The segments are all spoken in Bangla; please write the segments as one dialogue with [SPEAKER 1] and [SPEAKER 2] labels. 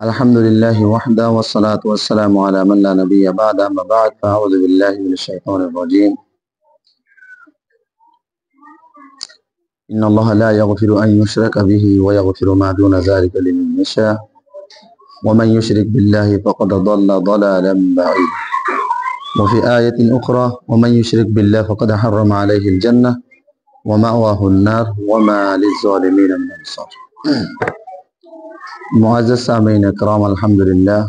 [SPEAKER 1] الحمد لله وحده والصلاة والسلام على من لا نبي بعد أما بعد فأعوذ بالله من الشيطان الرجيم إن الله لا يغفر أن يشرك به ويغفر ما دون ذلك لمن يشاء ومن يشرك بالله فقد ضل ضلالا بعيدا وفي آية أخرى ومن يشرك بالله فقد حرم عليه الجنة ومأواه النار وما للظالمين من أنصار मुअज़्ज़ज़ सामीन इकराम अल्हम्दुलिल्लाह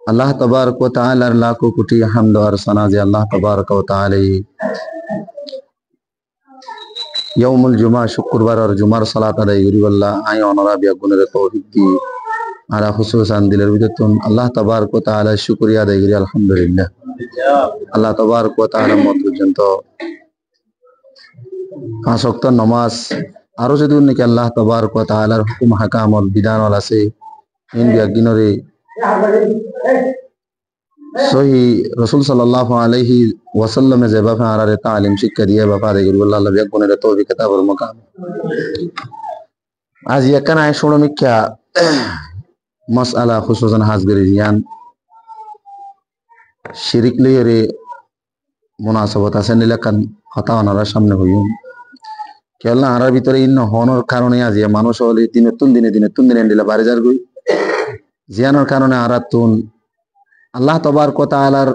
[SPEAKER 1] अल्लाह तबारक व तआला लाखों कोटि हम्द और सना जे अल्लाह तबारक व तआला यौमुल जुमा शुक्रवार और जुमार सलात अदाई करी वल्लाह आई ओनरा बिया गुनरे तौफीक दी आला खुसूसान दिलेर बिदतुन अल्लाह तबारक व तआला शुक्रिया अदाई करी अल्हम्दुलिल्लाह अल्लाह तबारक व तआला मत पर्यন্ত पांच वक्त नमाज आरो যদি উন্নকে আল্লাহ তাবারক ওয়া তাআলার হুকুম হাকামল বিধানল আছে ইন বিয়াগিনরে সহি রাসূল সাল্লাল্লাহু আলাইহি ওয়াসাল্লামে যেভাবে আরারে তালিম শিক্ষা দিয়ে বাবা দে গুরু আল্লাহ বিয়াগনের তৌফিক কিতাবুল মাকাম আজ ইয়াকানা শুনমিকা মাসআলা খুসুসান হাজগরি জিয়ান শিরিক লিয়ে মুনাসাবাত আছে নিলাকান কথা ওনারা সামনে হইউন কেলা আরার ভিতরে ইন্ন হনর কারণে আজি মানুষ হলে দিনে দিলা বারে যার গই জিয়ানোর কারণে আরাতুন আল্লাহ তাবারক ওয়া তাআলার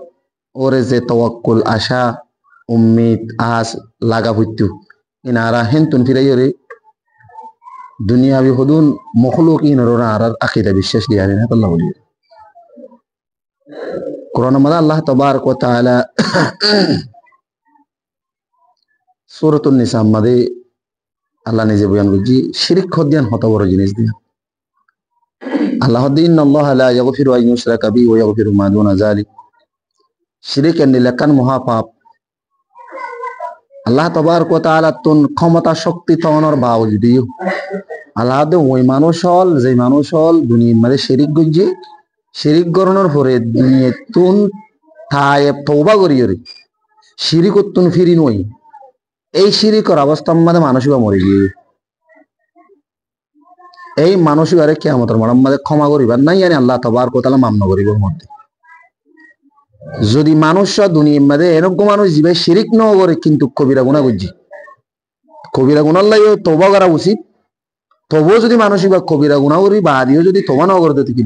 [SPEAKER 1] ওরে যে তাওয়াক্কুল আশা উম্মিদ আস লাগা হইতু ইনারা হেনতুন ফিরাইরে দুনিয়াবি হুদুন মখলুকিন ওরা আরার আকীদা বিশ্বাস দিয়ারে না আল্লাহ বলি কোরআন মাদা আল্লাহ তাবারক ওয়া তাআলা সূরাতুন নিসা মাদে আল্লাহ নিজে বয়ান করছি শিরিক খদিয়ান হত বড় জিনিস দিয়া আল্লাহ দিন আল্লাহ লা ইয়াগফিরু আন ইউশরাকা বিহি ওয়া ইয়াগফিরু মা দুনা যালিক শিরিক নিলাকান মহাপাপ আল্লাহ তাবারক ওয়া তাআলা তুন ক্ষমতা শক্তি তনর বাওজুদিও আল্লাহ দে ওই মানুষ হল যে মানুষ হল দুনিয়ার মধ্যে শিরিক গজি শিরিক গরনের পরে দুনিয়া তুন থায়ে তওবা করিয়রে শিরিক তুন ফিরি নই এই শিরিকর অবস্থার মধ্যে মানুষিবা মরে গিয়ে এই মানুষিবারে কিয়ামতের মধ্যে ক্ষমা করিবার নাই জানি আল্লাহ তাবারক ওয়া তাআলা মান্য করিবার মধ্যে যদি মানুষ দুনিয়ার মধ্যে এরকম মানুষ জিবে শিরিক ন করে কিন্তু কবিরা গুনাহ করছে কবিরা গুনাহ লাগে তওবা করা উচিত তবুও যদি মানুষিবা কবিরা গুনাহ করি বা আদিও যদি তওবা না করতে কি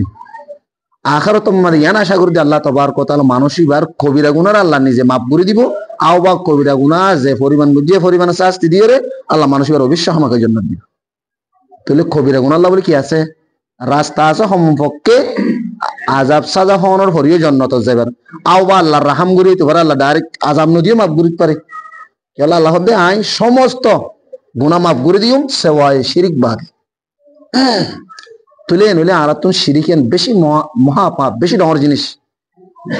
[SPEAKER 1] আখিরাতের মধ্যে ইয়ান আশা করি আল্লাহ তাবারক ওয়া তাআলা মানুষিবার কবিরা গুনাহ আল্লাহ নিজে মাফ করে দিব আওবা কবিরা গুনাহ যে পরিমাণ বুঝিয়ে পরিমাণ শাস্তি দিয়ে রে আল্লাহ মানুষের অবশ্যই আমাকে জান্নাত দিবে তাহলে কবিরা গুনাহ আল্লাহ বলে কি আছে রাস্তা আছে সম্পর্কে আযাব সাজা হওয়ার পরেও জান্নাত যাবেন আওবা আল্লাহর রহম করি তো আল্লাহ ডাইরেক্ট আযাব নদিয়ে মাফ করিতে পারে কেলা আল্লাহ দে আই সমস্ত গুনাহ মাফ করে দিউম সেওয়ায় শিরিক বাদ তুলে নইলে আরাতুন শিরিকেন বেশি মহাপাপ বেশি ডর জিনিস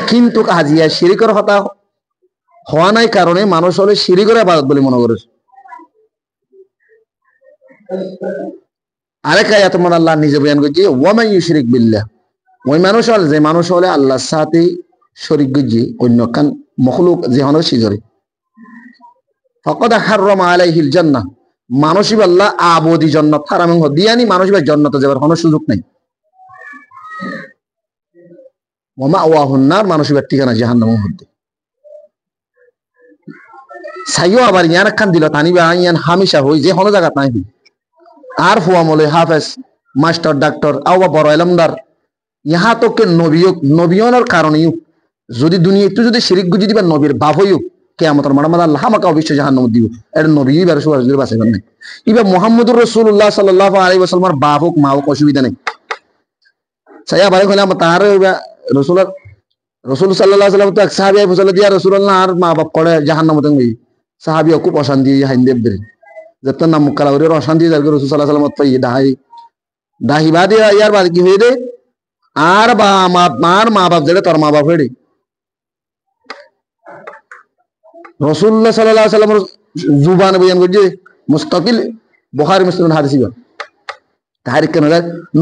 [SPEAKER 1] কিন্তু আজিয়া শিরিকের কথা হওয়া নাই কারণে মানুষ হলে শিরিকের ইবাদত বলে মনে করে আরেক আয়াত মধ্যে আল্লাহ নিজে বয়ান করছে ওয়া মান ইউশরিক বিল্লাহ ওই মানুষ হল যে মানুষ হলে আল্লাহর সাথে শরীক গজি অন্য কান মখলুক যে হলো সিজরে ফাকাদ হারামা আলাইহিল জান্নাহ মানুষই আল্লাহ আবদি জান্নাত হারাম দিয়ানি মানুষই জান্নাতে যাবার কোনো সুযোগ নাই ওয়া মাওয়াহুন নার মানুষই ঠিকানা জাহান্নামের মধ্যে সাইও আবার ইয়ান খান দিল তানিবা ইয়ান হামেশা হই যে হলো জায়গা নাই আর ফুয়া মলে হাফেজ মাস্টার ডাক্তার আওবা বড় ইলমদার ইহা তো কে নবিয়নের কারণেও যদি দুনিয়া একটু যদি শিরিক গুজি দিবা নবীর বাপ হইও কিয়ামতের মাঠে আল্লাহ আমাকে অবশ্যই জাহান্নাম দিব এর নবী বার সুয়ার যদি বাঁচাইবেন না ইবা মুহাম্মদুর রাসূলুল্লাহ সাল্লাল্লাহু আলাইহি ওয়াসাল্লামের বাপ হোক মা হোক অসুবিধা নেই সাইয়া বারে হলে আমরা তার রাসূল সাল্লাল্লাহু আলাইহি ওয়াসাল্লাম তো এক সাহাবী ফসল দিয়া রাসূলুল্লাহ আর মা বাপ করে জাহান্নামে গই সাহাবী খুব অশান্তি হাইন্দেব দের যত নাম মুকালা করে অশান্তি যার রাসূল সাল্লাল্লাহু আলাইহি ওয়াসাল্লাম পাই দাহি বাদে ইয়ার বাদ কি হয়ে দে আর বা মা বাপ যেটা তোর মা বাপ হয়ে রাসূলুল্লাহ সাল্লাল্লাহু আলাইহি ওয়াসাল্লামের জুবান বয়ান করছে মুস্তাকিল বুখারী মুসলিম হাদিস তারিখ কেন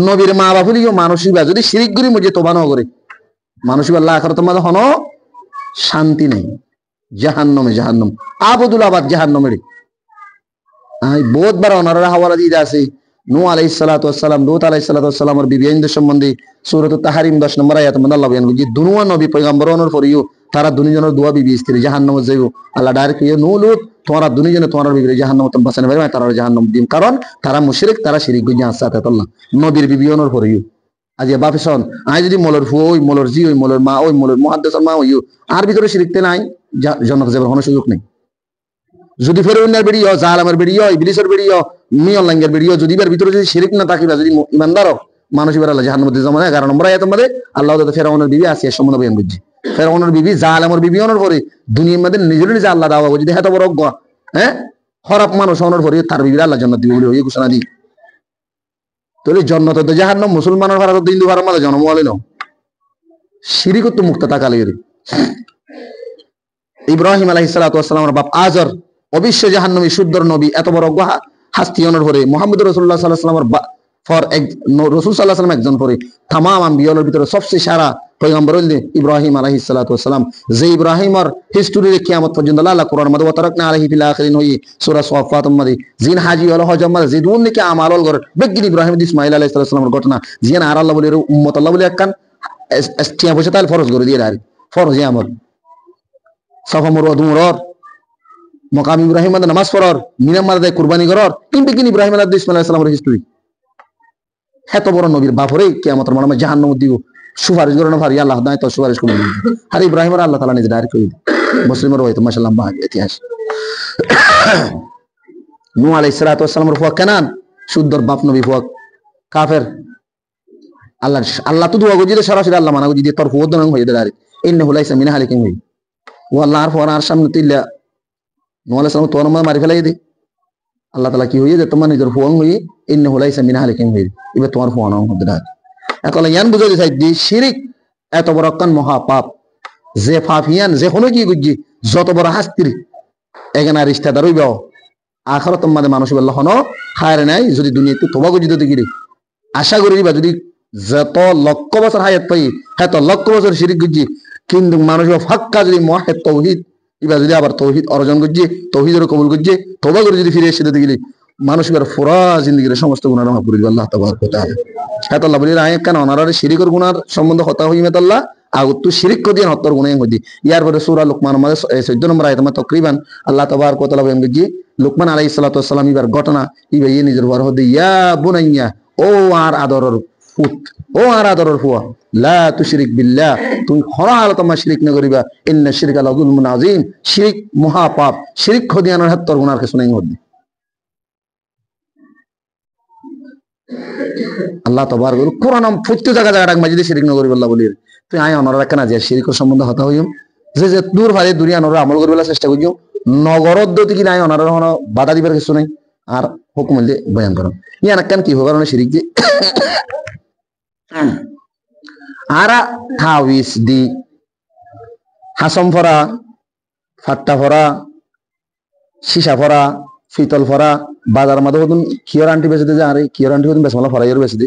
[SPEAKER 1] নবীর মা বাপ হলিও মানুষিবা যদি শিরিক করি মুজে তোবা না করে মানুষিবা আল্লাহ আখিরাতের মধ্যে হনো শান্তি নেই জাহান্নামে জাহান্নাম আবদুল আবাদ জাহান্নামে আই বহুত বার ওনারা হাওয়ালা দিয়ে আছে নূহ আলাইহিস সালাতু ওয়াস সালাম, লূত আলাইহিস সালাতু ওয়াস সালামের বিবিদের সম্বন্ধে সূরাতুত তাহরিম 10 নম্বর আয়াত মধ্যে আল্লাহ বয়ান করছে দুনুয়া নবী পয়গম্বরনের পরেও তারা দুনিজনের দুয়া বিবি স্ত্রী জাহান্নামে যাইব। আল্লাহ ডাইরেক্ট কইয়া নূহ লূত তোমরা দুনিজনে তোমার বিবি জাহান্নামে তুমি বাঁচানো পারবে, তারা জাহান্নাম দিম, কারণ তারা মুশরিক, তারা শিরিক গইয়া আছে আল্লাহ নবীর বিবিয়নের পরেও। আজ বাপেশন আই যদি মলর ফু ওই মলর জি ওই মলর মা ওই মলর মুহাদ্দিসের মা ওই আর ভিতরে শিরিকতে নাই, জান্নাতে যাবার কোনো সুযোগ নেই। যদি ফেরাউনের বেড়িও, জালামের বেড়িও, ইবলিসের বেড়িও, মিয়াল্লাঙ্গের বেড়িও, যদি এর ভিতরে যদি শিরিক না থাকিবা, যদি ইমানদার মানুষ এবার আল্লাহ জাহান্নামে যাবে না। 11 নম্বর আয়াতের মধ্যে আল্লাহ তাআলা ফেরাউনের বিবি আসিয়া সম্বন্ধে বয়ান করছে। ফেরাউনের বিবি জালামের বিবি হওয়ার পরে দুনিয়ার মধ্যে নিজের নিজে আল্লাহ দাওয়া যদি এত বড় খারাপ মানুষ হওয়ার পরে তার বিবি আল্লাহ জান্নাত দিবে বলে ওই ঘোষণা দি। তাহলে জান্নাত তো জাহান্নাম মুসলমানের ভাড়া তো হিন্দু ভাড়ার মধ্যে জন্ম হলে না, শিরিক তো মুক্ত তাকালে। ইব্রাহিম আলাইহিস সালাতু ওয়াস সালামের বাপ আজর অবশ্য জাহান্নামী শুদ্ধর নবী, এত বড় হাস্তিয়নের পরে মুহাম্মদ রাসূলুল্লাহ সাল্লাল্লাহু আলাইহি ওয়াসাল্লামের ফর এক রাসূল সাল্লাল্লাহু আলাইহি ওয়াসাল্লাম একজন পরে तमाम আম্বিয়ার ভিতরে সবচেয়ে সেরা পয়গম্বর হলেন ইব্রাহিম আলাইহিস সালাতু ওয়াস সালাম। যে ইব্রাহিমের হিস্টরি কিয়ামত পর্যন্ত আল্লাহ কোরআনের মধ্যে ওয়াতারাকনা আলাইহি ফিল আখিরিন হই সূরা সাফাতের মধ্যে জিন হাজি ওয়ালা হজম যে দুন নাকি আমালল করে বেগিন ইব্রাহিম ইসমাঈল আলাইহিস সালামের ঘটনা জিন আর আল্লাহ বলে উম্মত আল্লাহ বলে একখান এসটিয়া বসে তাল ফরজ করে দিয়ে আর ফরজ আমল সাফা মুরওয়া দুমরর মকাম ইব্রাহিম মধ্যে নামাজ পড়ার মিনামার দেয় কুরবানি করার কিন্তু কিন ইব্রাহিম আলাইহিস সালামের হিস্টরি এত বড় নবীর বাপরে কিয়ামতের মাঠে জাহান্নাম দিব সুপারিশ করে না পারি আল্লাহ নাই তো সুপারিশ করে আর ইব্রাহিমের আল্লাহ তাআলা নিজে ডাইরেক্ট করে মুসলিমের হয়তো মাশাআল্লাহ বা ইতিহাস। নূহ আলাইহিস সালাতু ওয়াস সালামের ফুয়া কানান শুদ্ধর বাপ নবী ফুয়া কাফের। আল্লাহ তো দোয়া গজিলে সরাসরি আল্লাহ মানা গজি তোর ফুয়া দন হয়ে ডাইরেক্ট ইন্নাহু লাইসা মিন আহলিকিম হই ও আল্লাহর ফরার সামনে তিল্লা নূহ আলাইহিস সালাম তোর মারি ফেলাই দে আল্লাহ তাআলা কি হইয়ে যে তোমার নিজের ফুয়া হই ইন্নাহু লাইসা মিন আহলিকিম হই এবার তোমার ফুয়া নাও হতে ডাইরেক্ট এখন ইয়ান বুঝাই দিই যে শিরিক এত বড় একখান মহা পাপ যে পাপিয়ান যে কোনো কি গজি যত বড় হাস্তির এখানে রিশতাদার হইব আখিরাত মধ্যে মানুষ বলল হনো হায়ার নাই যদি দুনিয়াতে তওবা গজি দিতে গিরে আশা করি বা যদি যত লক্ষ বছর হায়াত পাই এত লক্ষ বছর শিরিক গজি কিন্তু মানুষ ফাক্কা যদি মুওয়াহিদ তাওহীদ এবার যদি আবার তাওহীদ অর্জন গজি তাওহীদের কবুল গজি তওবা করে যদি ফিরে এসে দিতে গিলে মানুষ এবার পুরা জিন্দেগীর সমস্ত গুনাহ মাফ করে দিবে আল্লাহ তাবারক ওয়া তাআলা। এত আল্লাহ বলি আয়াত কেন ওনারা শিরিকের গুনার সম্বন্ধে কথা হইমে আল্লাহ আগতু শিরিক কো দিয়ে হত্তর গুনাহ হই ইয়ার পরে সূরা লুকমানের মধ্যে 14 নম্বর আয়াতে তাকরিবান আল্লাহ তাবারক ওয়া তাআলা বলেন যে লুকমান আলাইহিস সালাতু ওয়াস সালাম এবার ঘটনা ইবে নিজের বড় হদে ইয়া বুনাইয়া ও আর আদরের পুত ও আর আদরের ফুয়া লা তুশরিক বিল্লাহ তুমি হরালত মা শিরিক না করিবা ইন্না শিরকা লাযুলমুন আযীম শিরিক মহা পাপ শিরিক খদিয়ানোর হত্তর গুনার কে শুনাই হদি আল্লাহ তাবারক কোরআন প্রত্যেক জায়গা মাঝে শিরিক না করিবা আল্লাহ বলি তুই আয় অনরা কেন যে শিরিকের সম্বন্ধে কথা হইম যে যে দূর ভারে দুনিয়া অনরা আমল করিবার চেষ্টা করিও নগরদ্দতি কি নাই অনরা হন বাধা দিবার কিছু নাই আর হুকুম দিয়ে বয়ান করো ইয়ান কেন কি হবে কারণ শিরিক যে আরা তাওয়িজ দি হাসম ফরা ফাট্টা ফরা সীসা ফরা ফিতল ফরা বাজার মধ্যে হতুন কিয়র আন্টি বেচে দিয়ে আরে কিয়র আন্টি হতুন বেসমলা ফরাইয়ের বেচে দি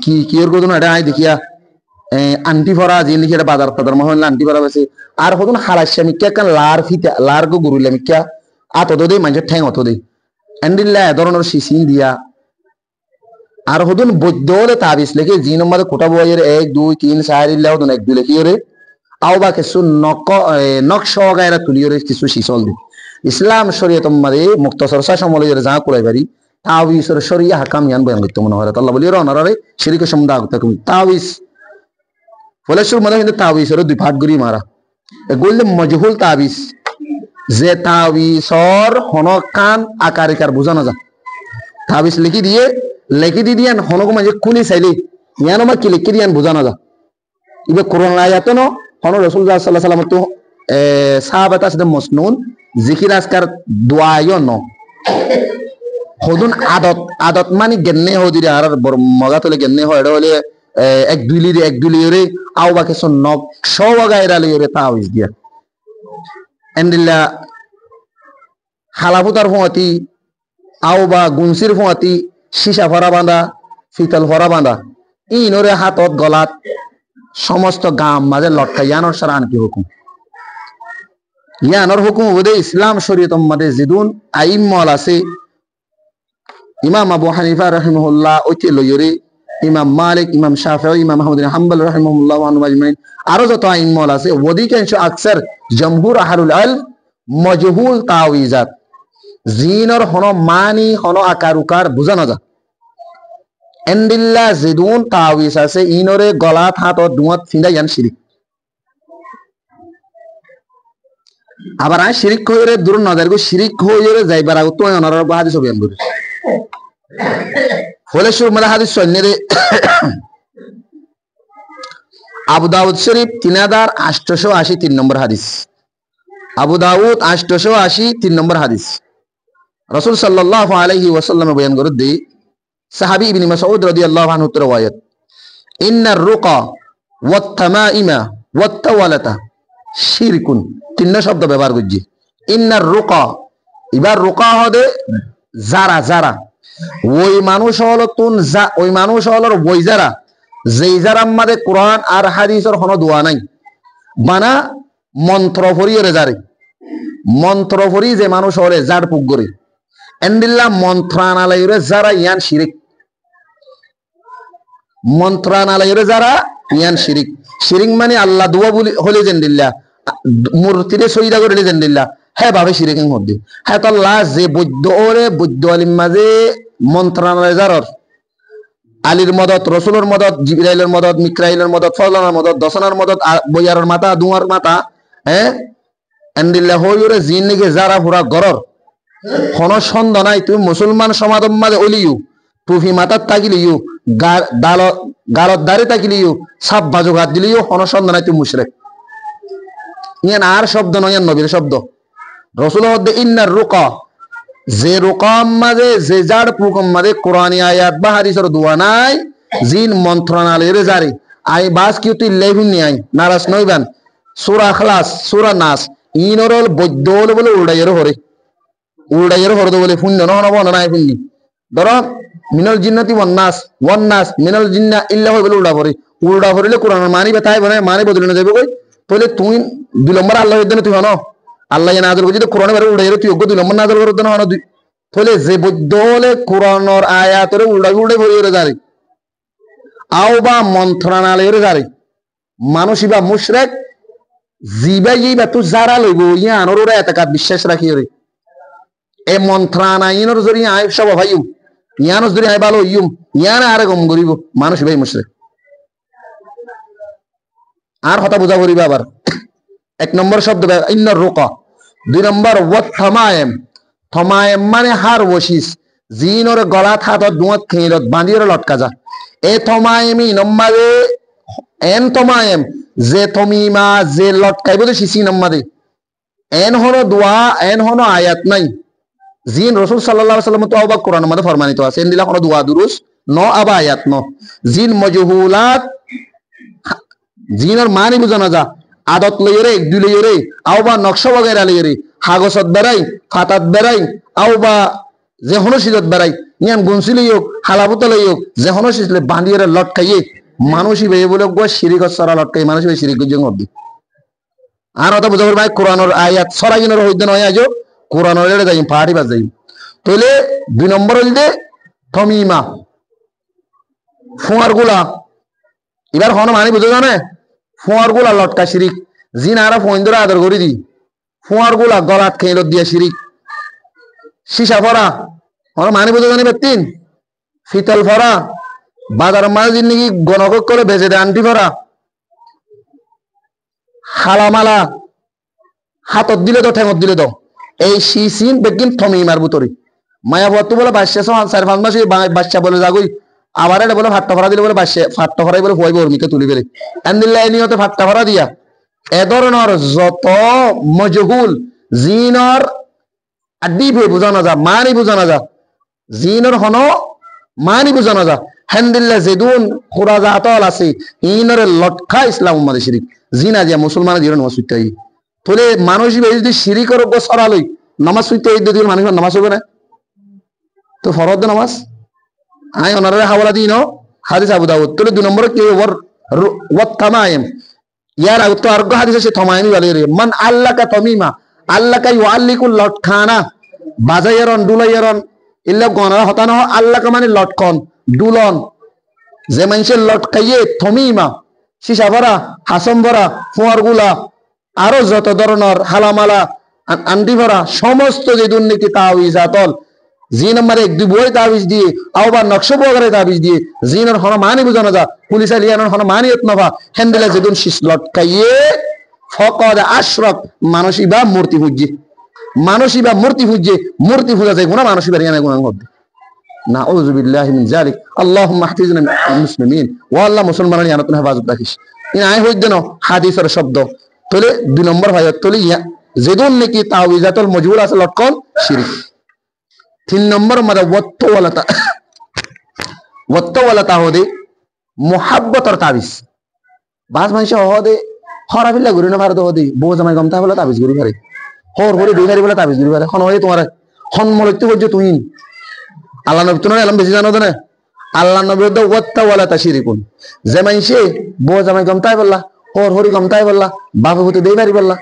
[SPEAKER 1] কি কিয়র করতুন এটা আই দেখিয়া আন্টি ফরা যে লিখে এটা বাজার তাদের মহল আন্টি ফরা বেচে আর হতুন হালাসা মিক্কা কান লার ফিতা লার গো গুরুইলা মিক্কা আত অত দেই মানুষের ঠ্যাং অত দেই এন্ডিল্লা ধরনের সিসিন দিয়া আর হতুন বৈদ্য হলে তাবিজ লেখে জি নম্বরে কোটা বইয়ের 1 2 3 4 ইল্লা হতুন 1 2 লিখিয়ে রে আও বা কিছু নকশ গায়রা তুলিয়ে কিছু শিসল দি ইসলাম শরীয়ত মারে মুক্তসর শাসমলে যা কুলাই পারি তাওয়িজের শরিয়া হাকাম ইয়ান বয়ান করতে মনে হয় আল্লাহ বলি অনারে শিরকের সম্বন্ধে আগতে কম তাওয়িজ ফলেশ্বর মানে কিন্তু তাওয়িজের দুই ভাগ করি মারা এগুলো মজহুল তাবিজ যে তাওয়িজর হনকান আকারিকার বোঝানো যায় তাবিজ লিখি দিয়ে দিয়ান হনক মাঝে কুলি চাইলে ইয়ান আমার কি লিখি দিয়ান বোঝানো যায় ইবে কোরআন আয়াতে ন হন রাসূলুল্লাহ সাল্লাল্লাহু আলাইহি ওয়াসাল্লাম তো সাহাবাতা সাথে মসনুন জিকির আজকার দোয়ায়ও ন হদুন আদত মানে গেন্নে হদিরে আর মগা তোলে গেন্নে হয় এটা হলে এক দুইলিরে আও বা কিছু নকশ গায়রা লিরে তাওয়িজ দিয়া এন্ডিল্লা হালাফুতার ফুয়াতি আও বা গুনসির ফুয়াতি সীসা ফরা বাঁধা ফিতল ফরা বাঁধা ইনরে হাতত গলাত সমস্ত গাম মাঝে লটকাই ইয়ানোর সারা আনকি হুকুম ইয়ানোর হুকুম বোধে ইসলাম শরীয়ত মাঝে জিদুন আইমল আছে ইমাম আবু হানিফা রাহিমাহুল্লাহ ওইতে লইরে ইমাম মালিক ইমাম শাফিঈ ইমাম আহমদ বিন হাম্বল রাহিমাহুল্লাহ ওয়া আজমাইন আরো যত আইনমল আছে অধিকাংশ আকসার জমহুর আহলুল ইলম মজহুল তাওয়িজাত জিনর হন মানি হন আকার উকার বুঝা না যা এন্ডিল্লা জিদুন তাওয়িজ আছে ইনরে গলা হাত ও দুয়াত ফিন্দা ইয়ান শিরিক আবার আই শিরিক কইরে দূর নজর গো শিরিক কইরে যাইবার আগ তো অনার হাদিস বয়ান করে হলে শুরু মানে হাদিস সন্নেরে আবু দাউদ শরীফ 3880 3 নম্বর হাদিস আবু দাউদ 880 3 নম্বর হাদিস রাসূল সাল্লাল্লাহু আলাইহি ওয়াসাল্লাম বয়ান করে দেই সাহাবী ইবনে মাসউদ রাদিয়াল্লাহু আনহু এর riwayat ইন্নার রুকা ওয়াত তামাইমা ওয়াত তাওয়ালাতা শিরকুন তিন শব্দ ব্যবহার করছি ইন্নার রুকা এবার রুকা হবে যারা যারা ওই মানুষ হলো তুন ওই মানুষ হলো ওই যারা যেই যারা আমাদের কোরআন আর হাদিসের কোনো দোয়া নাই বানা মন্ত্র ফরিয়ে যারে মন্ত্র ফরি যে মানুষ হলে যার পুক করে এন্ডিল্লা মন্ত্রণালয়ের যারা ইয়ান শিরিক মন্ত্রণালয়ের যারা ইয়ান শিরিক শিরিক মানে আল্লাহ দোয়া বলি হলে জেন্দিল্লা মূর্তিরে সইদা করে জেন্দিল্লা হ্যাঁ ভাবে শিরিকের মধ্যে হ্যাঁ তো আল্লাহ যে বৈদ্য ওরে বৈদ্য আলিম মাঝে মন্ত্রণালয় যারর আলীর মদত রসুলের মদত জিবরাইলের মদত মিকরাইলের মদত ফজলানের মদত দশনার মদত বইয়ারের মাথা দুয়ার মাথা হ্যাঁ এন্ডিল্লা হইরে জিন নিকে যারা পুরা গরর কোন সন্দেহ নাই তুমি মুসলমান সমাজের মাঝে অলিও টুফি মাথার তাকিলিও গালত দাঁড়ে তাকিলিও সাপ বাজু ঘাত দিলিও কোন সন্দেহ নাই তুমি মুশরিক ইয়ান আর শব্দ নয় ইয়ান নবীর শব্দ রসুল হদ্দে ইন্নার রুকা যে রুকাম মাঝে যে যার পুকম মাঝে কোরআনী আয়াত বা হাদিসের দোয়া নাই জিন মন্ত্রণালয়ের জারি আই বাস কি তুই লেভিন নি আই নারাজ নইবেন সূরা ইখলাস সূরা নাস ইনরল বৈদ্য বলে উড়াইয়ের হরে বলে পুণ্য নহন নাই পুণ্যি ধরো মিনাল জিন্নাতি ওয়ান নাস মিনাল জিন্না ইল্লা বলে উড়া ভরিলে কোরআন মানিবে তাই বলে মানি বদলে না যাবে কই তাহলে তুই 2 নম্বর আল্লাহ দেন তুই হনো আল্লাহ নাযিল করতে কোরআনে বারে উড়াইরে তুই 2 নম্বর নাযিল করতে না হনো তাহলে যে বৈদ্য হলে কোরআনের আয়াতের উড়াই ভরিয়ে জারি আও বা মন্ত্রণালয়ের জারি মানুষই বা মুশরিক জিবাই বা তুই যারা লইব ইয়ানোর ওরা এতকাত বিশ্বাস রাখি রে এ মন্ত্রণালয়ের জরিয়ে আই সব ভাইও ইয়ানোর জরিয়ে আই ভালো ইউম ইয়ানা আরে গম গরিব মানুষ ভাই মুশরিক আর কথা বুঝা করিবা আবার 1 নম্বর শব্দ ইন্নার রুকা 2 নম্বর ওয়াত থামায়েম থামায়েম মানে হার ওশিস জিনর গলা হাতত দুয়াত খেলত বাঁধিয়ে লটকা যা এ থামায়েমি নম্বরে এন থামায়েম যে থমিমা যে লটকাইব তো সিসি নম্বরে এন হলো দোয়া এন হলো আয়াত নাই জিন রাসূল সাল্লাল্লাহু আলাইহি ওয়াসাল্লাম তো আবা কোরআনের মধ্যে ফরমানিত আছে এন দিলা কোনো দোয়া দুরুস ন আবা আয়াত ন জিন মজহুলাত জিনের মানি বুঝানো যা আদত লইরে এক দুই লইরে আও বা নকশা বগেরা লইরে হাগসত বেড়াই ফাতাত বেড়াই আও বা যে হনসিজত বেড়াই নিয়ান গুনসিলি হোক হালাবুত লই হোক যে হনসিলে বাঁধিয়ে লটকাইয়ে মানুষই বে বলে গো শিরিক সরা লটকাই মানুষই বে শিরিক গজং হবি আর অত বুঝা ভাই কোরআনের আয়াত সরাইনের হইতে নয় আজো কোরআনের এড়ে যাই পাহাড়ি বাজ যাই তাহলে 2 নম্বর হইলে থমিমা ফুয়ার গুলা এবার হন মানি বুঝে জানে ফুয়ার গুলা লটকা শিরিক জিন আরা ফোন আদর করে দি ফুয়ার গুলা গলাত খেয়ে দিয়া শিরিক সীসা ফরা হন মানি বুঝে জানি বেতিন ফিতল ফরা বাজার মাঝে জিন নাকি গণকক করে বেঁচে দেয় আন্টি ফরা হালামালা হাতত দিলে তো ঠেঙত দিলে তো এই সিন বেগিন থমিমার বুতরি মায়া বর্তু বলে 4-5 মাস বাচ্চা বলে যাগই আবার এটা বলে ফাট্টা ফরা দিলে বলে ফাট্টা ফরাই বলে হইব ওরমিকে তুলি বেলে এন্দিল্লা এই নিয়তে ফাট্টা ফরা দিয়া এ ধরনের যত মজহুল জিনর আদি ভে বুঝানো যা মানি বুঝানো যা জিনর হন মানি বুঝানো যা হেন্দিল্লা যেদুন খুরাজা আতল আছে ইনর লটকা ইসলাম উম্মাদে শিরিক জিনা দিয়া মুসলমান জিরন ওয়াসুতাই তোলে মানুষ যদি শিরিকের উপর সরালই নামাজ সুইতে এই দিন মানুষ নামাজ হবে না তো ফরদ নামাজ আই ওনারে হাওলা দিন হাদিস আবু দাউদ তোলে 2 নম্বরে কি ওয়াত তামাইম ইয়ার তো আর হাদিস আছে তামাইমি বলে রে মান আল্লাকা তামিমা আল্লাকা ইউআল্লিকুল লটখানা বাজায়ারন দুলায়ারন ইল্লা গণরা হতানো আল্লাহ মানে লটকন দুলন যে মানুষের লটকাইয়ে থমিমা সীসা ভরা হাসম ভরা ফোয়ার গুলা আরো যত ধরনের হালামালা আন্টি ভরা সমস্ত যে দুর্নীতি তাওয়িজ আতল জিন আমার এক দুই বই তাবিজ দিয়ে আবার নকশা বগরে তাবিজ দিয়ে জিনের হন মানি বুঝানো যা পুলিশ আলিয়ানোর হন মানি নভা হ্যান্ডেলা যেদিন শীষ লটকাইয়ে ফকদ আশরক মানসী বা মূর্তি পূজ্যে মানসী বা মূর্তি পূজ্যে মূর্তি পূজা যায় গুণা মানসী বা রিয়ানা গুণার মধ্যে নাউযু বিল্লাহি মিন যালিক আল্লাহুম্মা হাফিজনা মিনাল মুসলিমিন ওয়া আল্লাহ মুসলমানের ইয়ানাত হেফাজত রাখিস ইন আই হইদ ন হাদিসের শব্দ তলে দুই নম্বর ভাই তলে যেদিন নাকি তাওয়িজাতুল মজবুর আছে লটকন শিরক তিন নম্বর মধ্যে ওয়াত্তাওয়ালাতা হদে মুহাব্বতর তাবিজ বাস মানুষ হদে হরা ফিল্লা ঘুরি না ভারত হদে বউ জামাই গমতা বলে তাবিজ ঘুরি পারে হর হরে দুই হারি বলে তাবিজ ঘুরি পারে হন হয়ে তোমার হন মলত্য করছো তুই আল্লাহ নবী তোমার এলাম বেশি জানো না আল্লাহ নবীর ওয়াত্তাওয়ালাতা শিরিকুন যে মানুষে বউ জামাই গমতাই বললা হর হরি গমতাই বললা বাপে হতে দেই পারি বললা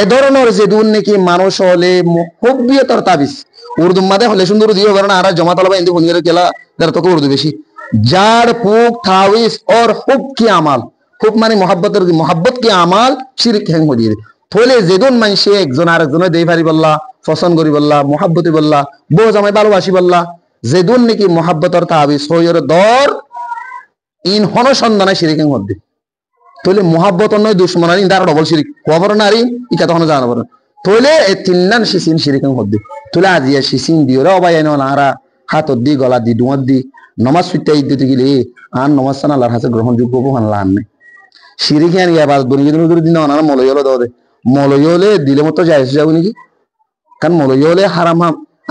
[SPEAKER 1] এ ধরনের যে দুর্নীতি মানুষ হলে মুহব্বিয়তর তাবিজ উর্দু মাদে হলে সুন্দর দিও কারণ আর জমা তলবা ইন্দি হুনিরে কেলা যারা তোকে উর্দু বেশি জাড় ফুক তাবিজ और हुब की আমাল হুব মানে মোহাব্বত কি আমাল শিরক হেং হদিয়ে থলে যেদুন মানুষে একজন আরেকজনে দেই পারি বললা পছন্দ করি বললা মোহাব্বতি বললা বউ জামাই ভালোবাসি বললা যেদুন নাকি মোহাব্বতর তাবিজ হইর দর ইন হন সন্ধানে শিরক হেং হদি তলে মোহাব্বত নয় দুশ্মনারি ইন্দার ডবল শিরিক খবর নারী ইটা তখন জানা বড় তলে এ তিননান শিসিন শিরিকাং হদ্দে তলে আজিয়া শিসিন দিও রে অবাই ন নারা হাত দি গলা দি দুয়াত দি নমাজ সুইতা ইদ্দিতে গিলে আন নমাজ সানা আল্লাহর হাতে গ্রহণযোগ্য বহান লান নে শিরিকান ইয়া বাস বনি যদি দিন না মলয়লে দাও দে মলয়লে দিলে মতো যায় যাও নাকি কারণ মলয়লে হারাম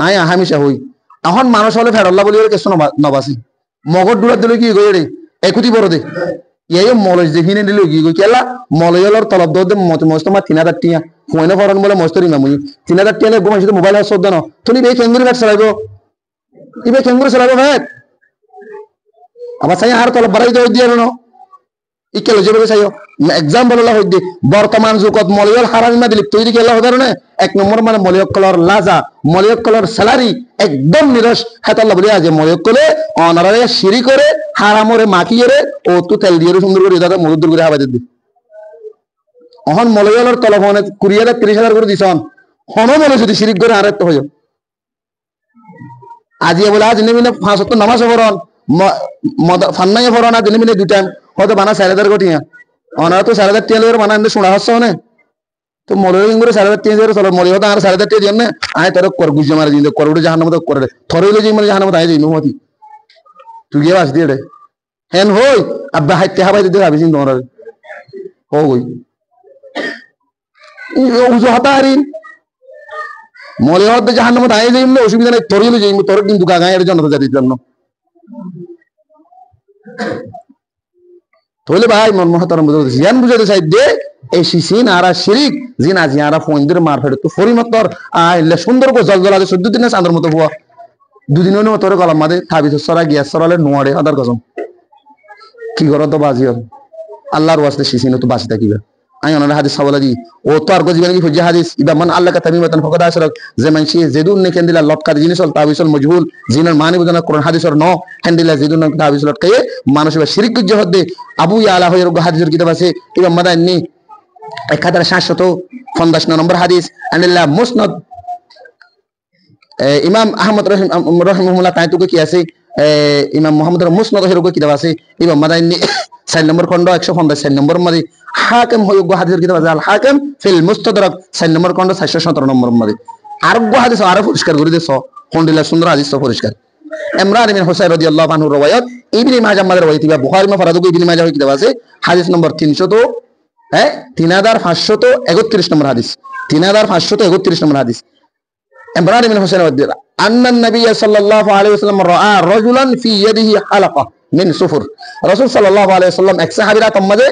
[SPEAKER 1] আয় হামিশা হই এখন মানুষ হলে ফেরল্লা বলি কেসো নবাসি মগর ডুরাত দিলে কি গই রে একুতি বড় দে এই মলজ দেখিনে দিল কি কেলা মলয়লর তলব দে মস্তমা 3000 টিয়া কইনা ফরন বলে মস্তরি মামুই 3000 টিয়া গোমাই শুধু মোবাইল সদ দেন তুমি বে কেঙ্গুরি ব্যাট চালাইবো ইবে কেঙ্গুরি চালাইবো ভাই আবার চাই আর তলব বাড়াই দাও দিয়ে না ইকেলে যেভাবে চাইও এক্সাম্পল হল হইতে বর্তমান যুগত মলয়ল হারামি মা দিলিপ তৈরি কেলা হদার না এক নম্বর মানে মলয়ক কলর লাজা মলয়ক কলর স্যালারি একদম নিরস হেতাল্লাহ বলি আজ মলয়ক কলে অনারে শিরি করে হারামরে মাখিয়ে রে ও তো তেল দিয়ে সুন্দর করে দাদা মজুর করে হাবাই দিবি অহন মলয়লর তলফনে 20,000 30,000 করে দিছন হন মনে যদি শিরিক করে আরেকটা হইও আজিয়া বলে আজ নেমিনে 5 ওয়াক্ত নামাজ পড়ন ফান্নাই পড়ন আজ নেমিনে 2 টাইম হয়তো বানা 4,000 কোটিয়া অনারা তো 4,000 টিয়া লরে বানা এনে শোনা হচ্ছে না তো মলয়ল করে 4,000 টিয়া দিয়ে চলো মলয় হতো আর 4,000 টিয়া দিন না আয় তোর কর গুজে মারি দিন কর উড়ে জাহান্নামে তো করে থরইলে যে মানে জাহান্নামে আয় যাই নমতি তুই গিয়ে বাস দিয়ে রে হেন হই আব্বা হাইতে হাবাই দিতে ভাবি চিন্তা করার ও গই উজু হাতারিন মলে হতে জাহান্নামে আয় যাইম না অসুবিধা নাই থরইলে যাইম তোর কিন্তু গাগায়ের জন্য তো যাইতে জন্য তাহলে ভাই মন মহতরম বুঝাতে জিয়ান বুঝাতে চাই দে এই সিসিন আরা শিরিক জিনা জিয়ারা ফোনদের মারফেট তো ফরিমতর আইলে সুন্দর কো জলজলা 14 দিনে চাঁদের মতো বুয়া দুদিনের মতো গলাম মাদে থাবি সরা গিয়া সরালে নোয়ারে আদার কসম কি করো তো বাজিও আল্লাহর ওয়াস্তে সিসিন তো বাঁচি থাকিবে আই ওনার হাদিস সাওয়ালা দি ও তো আর গজি কি ফুজি হাদিস ইবা মান আল্লাহ কা তামিমাতান ফাকাদ আশরাক যে মানসি যেদুন নে কেন্দিলা লটকা জিনিসল তাবিসল মজহুল জিনার মানি বুঝনা কোরআন হাদিসর ন হেন্দিলা যেদুন তাবিস লটকায়ে মানুষ শিরিক জহদ দে আবু ইয়ালা হইর হাদিসের কিতাব আছে ইবা মাদানি 1750 নম্বর হাদিস আনিল্লাহ মুসনাদ ইমাম আহমদ রাহিমাহুল্লাহ তাই তো কি আছে ইমাম মুহাম্মদের মুসনাদ হইর কিতাব আছে ইবা মাদানি 4 নম্বর খন্ড 150 নম্বর মধ্যে হাকিম হইগো হাদিসের কিতাব আছে আল হাকিম ফিল মুস্তাদরাক 4 নম্বর খন্ড 417 নম্বর মধ্যে আরগো হাদিস আরো পরিষ্কার করে দিছো খন্ডিলা সুন্দর হাদিস তো পরিষ্কার ইমরান ইবনে হুসাইন রাদিয়াল্লাহু আনহু riwayat ইবনে মাজাহ মাদের ওয়াইতিবা বুখারী মা ফরাদু ইবনে মাজাহ কিতাব আছে হাদিস নম্বর 300 তো 3531 নম্বর হাদিস 3531 নম্বর হাদিস ইমরান ইবনে হুসাইন রাদিয়াল্লাহু আন্না নবী সাল্লাল্লাহু আলাইহি ওয়াসাল্লাম রাআ রাজুলান ফি ইয়াদিহি হালাকা মিন সুফর রাসূল সাল্লাল্লাহু আলাইহি ওয়াসাল্লাম এক সাহাবীরা তম্মাদে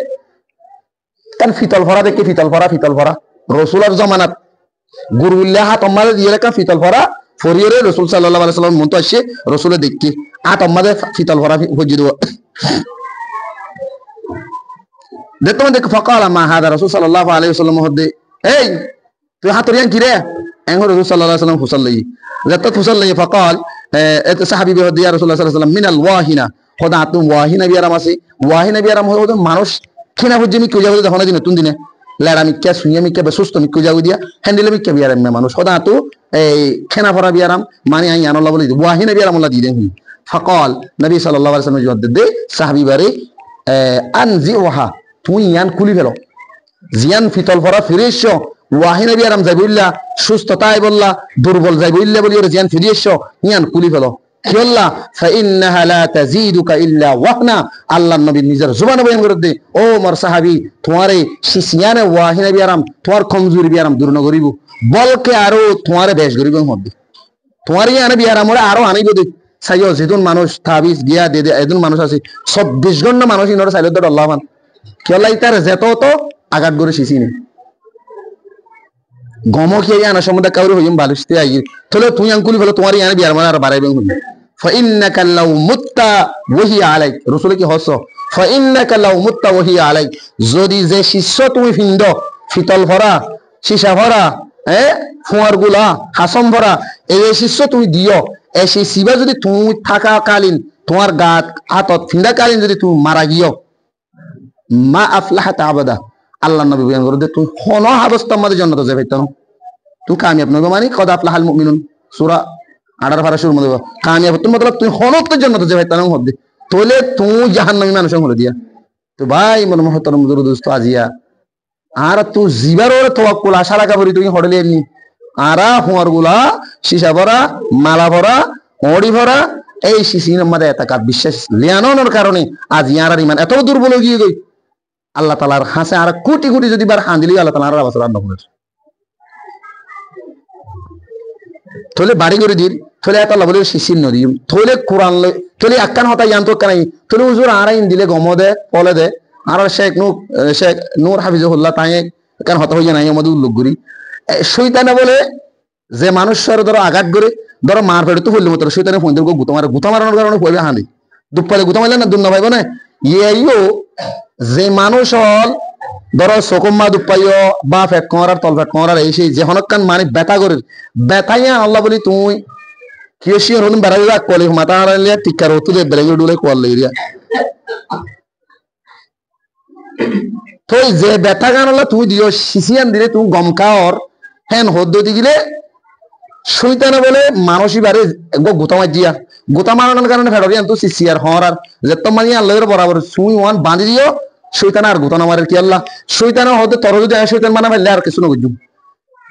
[SPEAKER 1] কান ফিতল ভরা রাসূলের জামানাত গুরুল্লাহ তম্মাদে দিয়ে রাখা ফিতল ভরা ফরিয়ে রাসূল সাল্লাল্লাহু আলাইহি ওয়াসাল্লাম মন তো আসে রাসূলে দেখি তম্মাদে ফিতল ভরা হজি দেব দেখো দেখ ফাকালা মা হাদা রাসূল সাল্লাল্লাহু আলাইহি ওয়াসাল্লাম হদে এই তুই হাতরিয়ান কি রে انه رسول صلى الله عليه وسلم فصلي ذات فصلي فقال صحابي بيقول يا رسول الله صلى الله عليه وسلم من الواهنه خدعتم واهنه بيرام আছে ওয়াহিনা বিয়ারাম হলো মানুষ কিনা বুঝে মি কইয়া দেখো না দিন নতুন দিনে লাড়া মিক্কা সুইয়া মিক্কা বেসুস্ত মি কইয়া দিয়া হ্যান্ডেলে মিক্কা বিয়ারাম মানুষ খদাতো এই খেনা ফরা বিয়ারাম মানে আই আনাল্লাহ বলি ওয়াহিনা বিয়ারাম আল্লাহ দিলেন فقال নবী সাল্লাল্লাহু আলাইহি ওয়াসাল্লাম জবাব দে সাহাবী বারে আনজিওহা তুই ইয়ান খুলি ফেলো জিয়ান ফিতল ফরা ফিরেছ ওয়াহিনা বিয়ারাম যাই বললা সুস্থতায় বললা দুর্বল যাই বললা বলি ওরে জিয়ান ফিরেছ ইয়ান খুলি ফেলো কি আল্লাহ ফাইন্নাহা লা তাজিদুকা ইল্লা ওয়াহনা আল্লাহর নবী নিজের জবানে বয়ান করে দে ও মোর সাহাবী তোমারে শিসিয়ানে ওয়াহিনা বিয়ারাম তোমার কমজোরি বিয়ারাম দূর ন করিব বলকে আরো তোমারে বেশ করিব হবে তোমার ইয়ানে বিয়ারাম ওরে আরো আনিব দে সাইও যেদুন মানুষ তাবিজ গিয়া দে দে এদুন মানুষ আছে 24 ঘন্টা মানুষ ইনরে সাইলে দে আল্লাহ মান কি আল্লাহ তার যেত তো আঘাত করে শিসিনি গমকে ইয়ানা সমুদা কাউরি হইম বালিশতে আই তলে তুই আঙ্কুলি বলে তোমার ইয়ানে বিয়ারাম আর বাড়াইবেন হবে فإنك لو مت وهي عليك رسول কি হস فإنك لو مت وهي عليك যদি যে শিষ্য তুমি ফিন্দ ফিতল ভরা সীসা ভরা ফুয়ার গুলা হাসম ভরা এই শিষ্য তুমি দিও এই শিবা যদি তুমি থাকা কালীন তোমার গাত হাতত ফিন্দা কালীন যদি তুমি মারা গিও মা আফলাহাত আবাদা আল্লাহ নবী বয়ান করে দে তুই হন অবস্থার মধ্যে জান্নাতে যাবে তো তুই কামিয়াব নবী মানে কদ আফলাহাল মুমিনুন সূরা 18 পারা শুরুর মধ্যে কামিয়াব তুমি মতলব তুই হনতের জান্নাতে যাবে তার মধ্যে তোলে তুই জাহান্নামী মানুষ হলো দিয়া তো ভাই মন মহতরম দোস্ত আজিয়া আর তুই জিবার ওরে তাওয়াক্কুল আশা রাখা বলি তুই হড়লে নি আরা হুয়ার গুলা সীসা ভরা মালা ভরা ওড়ি ভরা এই শিশির মধ্যে এতকাত বিশ্বাস লিয়ানোর কারণে আজ ইয়ার ইমান এত দুর্বল হয়ে গই আল্লাহ তাআলার হাসে আর কোটি কোটি যদি বার হান দিলি আল্লাহ তাআলার আবাস রান্না করে তোলে বাড়ি করে দিল তোলে এত আল্লাহ বলে শিশির নদী তোলে কোরআন তোলে একখান হতা ইয়ান্ত কানাই তোলে হুজুর আরাইন দিলে গমদে পলে দে আর শেখ নূর হাফিজুল্লাহ তাই কেন হতা হইয়া নাই আমাদের উল্লেখ করি শয়তানে বলে যে মানুষের ধরো আঘাত করে ধরো মার ফেড়ে তো হইলে মতো শয়তানে ফোন দিয়ে গুতা মারানোর কারণে হইবে হাঁদি দুপালে গুতা মারলে না দুন্ন ভাইব না ইয়েও যে মানুষ হল ধরো চকম্মা দুপাইও বা ফেট কমার তল ফেট কমার এই সেই যে হনকান মানে ব্যথা করে ব্যথাইয়া আল্লাহ বলি তুই কিয়সিও হলুন বেড়া দিলা কলি মাথা হারাইলে টিকার হতুলে বেড়ে ডুলে কোয়াল লেগিয়া তো যে ব্যথা গান হলো তুই দিও শিশিয়ান দিলে তুমি গমকাওর হ্যান হদ্দ দি গিলে শয়তানে বলে মানুষই বারে গোতা মাজিয়া গোতা মারানোর কারণে ফেডরিয়ান তো শিশিয়ার হর আর যে তোমার আল্লাহর বরাবর সুই ওয়ান বাঁধি দিও শয়তান আর গোতা না মারে কি আল্লাহ শয়তানে হতে তর যদি শয়তান মানা ফেললে আর কিছু না বুঝুম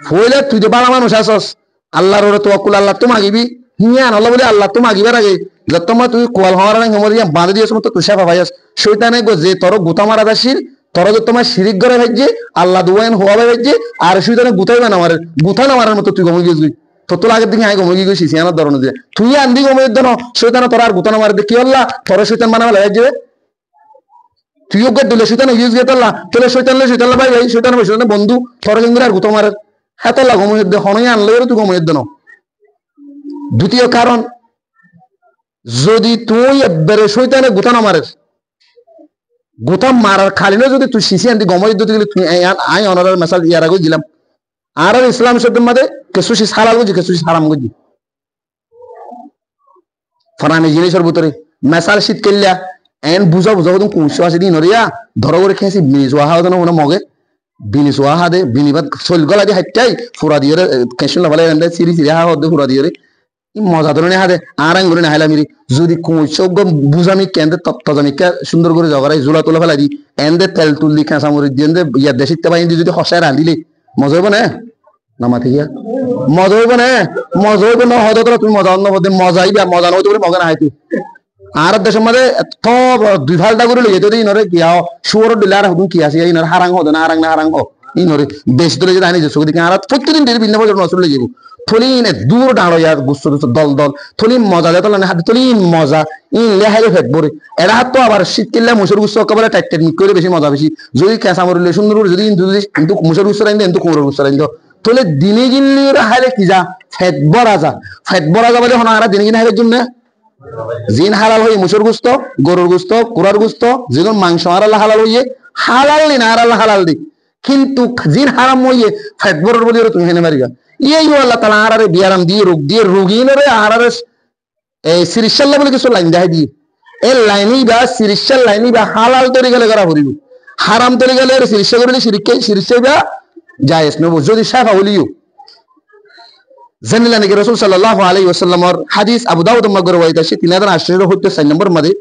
[SPEAKER 1] হইলে তুই যে বালা মানুষ আসস আল্লাহর ওরে তাওয়াক্কুল আল্লাহ তো মাগিবি হিয়ান আল্লাহ বলে আল্লাহ তো মাগিবার আগে যে তোমার তুই কোয়াল হওয়ার আগে হমরিয়া বাঁধি দিয়েছ মতো তুই সাফা ভাইয়াস শয়তানে গো যে তর গোতা মারা দাসির তোরা তো তোমার শিরিক করে ভাইছে আল্লাহ দুয়াইন হওয়া ভাইছে আর শয়তানে গুতাইবে না মারে গুতা না মারার মতো তুই গমে গেছিস তো তোর আগের দিকে আই গমে গেছিস সিয়ানার ধরন দিয়ে তুই আন্দি গমে দেন শয়তানে তোর আর গুতা না মারে কি আল্লাহ তোর শয়তান মানা লাগে যাবে তুইও গদ দিলে শয়তান ইউজ গেত আল্লাহ তোর শয়তান ভাই ভাই শয়তান বন্ধু তোর সঙ্গে আর গুতা মারে হাতে আল্লাহ গমে দে হনই আনলে তুই গমে দেন দ্বিতীয় কারণ যদি তুই একবারে শয়তানে গুতা না মারিস গোতা মারার খালিনে যদি তুই শিশি আনতি গময় দিতে গেলে তুই আই অনারার মেসাল ইয়ার আগে দিলাম আর ইসলাম শব্দের মধ্যে কিছু শিস হালাল গুজি কিছু হারাম গুজি ফরামি জিনিসের ভিতরে মেসাল শীত কেলিয়া এন বুঝা তুমি কুশো আছে দিন রিয়া ধরো করে খেয়েছি বিনিস ওয়াহা হতো না মগে বিনিস ওয়াহা দে বিনিবাদ চল গলা দিয়ে হাইটাই ফুরা দিয়ে কেশন লাভালে এন্ডে সিরি সিরি হা হতে ফুরা দিয়ে মজা ধরনের হাতে আর আঙ্গুরে না হাইলা মিরি যদি কুচক বুঝামি কেন্দ্রে তত্ত্বজামিকা সুন্দর করে জগারাই জোলা তোলা ফেলাই দি এন্দে তেল তুললি কাঁচা মরিচ দিয়ে ইয়ার দেশিতে পাই যদি হসায় রাঁধিলে মজা হইব না নামাতে গিয়া মজা হইব না হয়তো তোরা তুমি মজা অন্য পদ্ধতি মজাই বা মজা নয় বলে মগা না হাইতু আর দেশের মধ্যে এত দুই ফালটা করে লইয়ে যদি ইনরে কি শুয়োর দিলে আর হুকুম কি আছে ইনর হারাং হতো না হারাং হো ইনরে বেশি তোলে যদি আনি যে চোখ দিকে আর প্রত্যেকদিন ভিন্ন বছর নষ্ট হয়ে যাবো থলিনে দূর ডাঁড়ো ইয়ার গুস্ত দল দল থলি মজা দেয় তোলা হাতে থলি মজা ইন লেহাইলে ফেট বরে এরা হাত তো আবার শীত কিনলে মুসুর গুস্ত একেবারে টাইট মিট করে বেশি মজা বেশি যদি কেঁচা মরিলে সুন্দর করে যদি কিন্তু মুসুর গুস্ত রাইন কিন্তু কুমড়োর গুস্ত রাইন তোলে দিনে কিনলে হাইলে কি যা ফেট বরা যা বলে হনা আর দিনে কিনে হাইলের জন্য জিন হালাল হয়ে মুসুর গুস্ত গরুর গুস্ত কুড়ার গুস্ত যেগুলো মাংস আর আল্লাহ হালাল হইয়ে হালাল নি না আর আল্লাহ হালাল দি কিন্তু জিন হারাম হইয়ে ফেট বরার বলে তুমি হেনে মারিগা এই আল্লাহ তাআলা আরারে বিয়ারাম দিয়ে রোগ দিয়ে রোগীনরে আরারে এই সিরিশাল্লাহ বলে কিছু লাইন দেখাই দিয়ে এই লাইনই বা সিরিশাল লাইনই বা হালাল তরিকালে করা হরিব হারাম তরিকালে সিরিশা করলে সিরিশা বা জায়েজ নব যদি সাফা হলিও জানিলা নাকি রাসূল সাল্লাল্লাহু আলাইহি ওয়াসাল্লামর হাদিস আবু দাউদ মগর ওয়াইতা সে 3874 নম্বর মধ্যে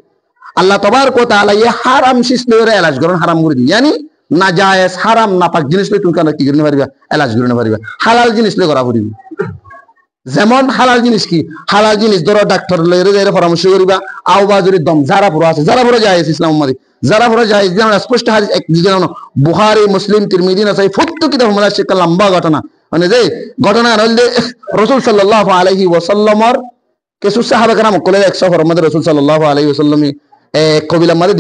[SPEAKER 1] আল্লাহ তাবারক ওয়া তাআলা এই হারাম শিশলেরে এলাজ করুন হারাম করে দি yani নাজায়েজ হারাম নাপাক জিনিস লই তুমি কেন কি করতে পারবা এলাজ করতে পারবা হালাল জিনিস লই করা হরিব যেমন হালাল জিনিস কি হালাল জিনিস ধরো ডাক্তার লইরে যাইরে পরামর্শ করিবা আও বাজুরি দম যারা পুরো আছে যারা পুরো জায়েজ ইসলাম মধ্যে যারা পুরো জায়েজ যেমন স্পষ্ট হাদিস এক জানো বুখারী মুসলিম তিরমিজি নাসাই ফুতু কিতাব মালা শিকা লম্বা ঘটনা মানে যে ঘটনা হইলে রাসূল সাল্লাল্লাহু আলাইহি ওয়াসাল্লামর কিছু সাহাবা کرام কোলে 100 ফরমাদ রাসূল সাল্লাল্লাহু আলাইহি ওয়াসাল্লামে কবিলা মাদে